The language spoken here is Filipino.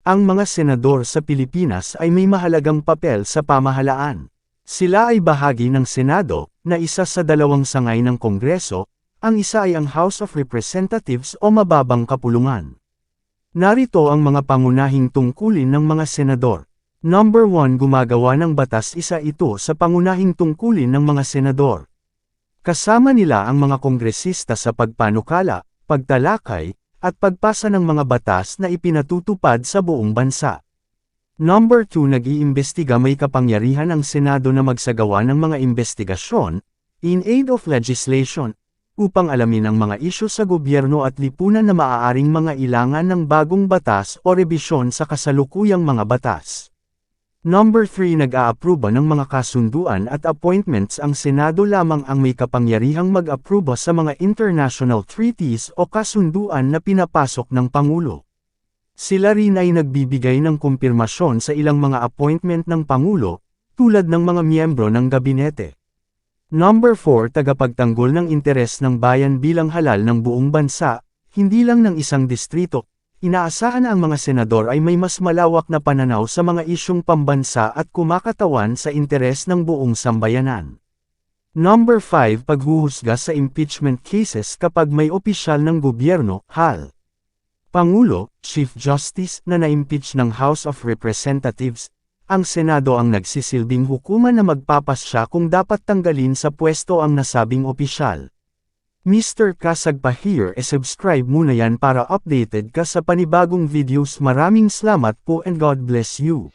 Ang mga senador sa Pilipinas ay may mahalagang papel sa pamahalaan. Sila ay bahagi ng Senado, na isa sa dalawang sangay ng Kongreso, ang isa ay ang House of Representatives o mababang kapulungan. Narito ang mga pangunahing tungkulin ng mga senador. Number 1, gumagawa ng batas. Isa ito sa pangunahing tungkulin ng mga senador. Kasama nila ang mga kongresista sa pagpanukala, pagtalakay, at pagpasa ng mga batas na ipinatutupad sa buong bansa. Number 2, nag-iimbestiga. May kapangyarihan ang Senado na magsagawa ng mga investigasyon, in aid of legislation, upang alamin ang mga isyu sa gobyerno at lipunan na maaaring mga ilangan ng bagong batas o rebisyon sa kasalukuyang mga batas. Number 3, nag-aapruba ng mga kasunduan at appointments. Ang Senado lamang ang may kapangyarihang mag-apruba sa mga international treaties o kasunduan na pinapasok ng Pangulo. Sila rin ay nagbibigay ng kumpirmasyon sa ilang mga appointment ng Pangulo, tulad ng mga miyembro ng gabinete. Number 4, tagapagtanggol ng interes ng bayan bilang halal ng buong bansa, hindi lang ng isang distrito. Inaasahan na ang mga senador ay may mas malawak na pananaw sa mga isyung pambansa at kumakatawan sa interes ng buong sambayanan. Number 5, paghuhusga sa impeachment cases kapag may opisyal ng gobyerno, HAL. Pangulo, Chief Justice, na na-impeach ng House of Representatives, ang Senado ang nagsisilbing hukuman na magpapasya kung dapat tanggalin sa pwesto ang nasabing opisyal. Mr. Kasagpa here subscribe muna yan para updated ka sa panibagong videos. Maraming salamat po and God bless you.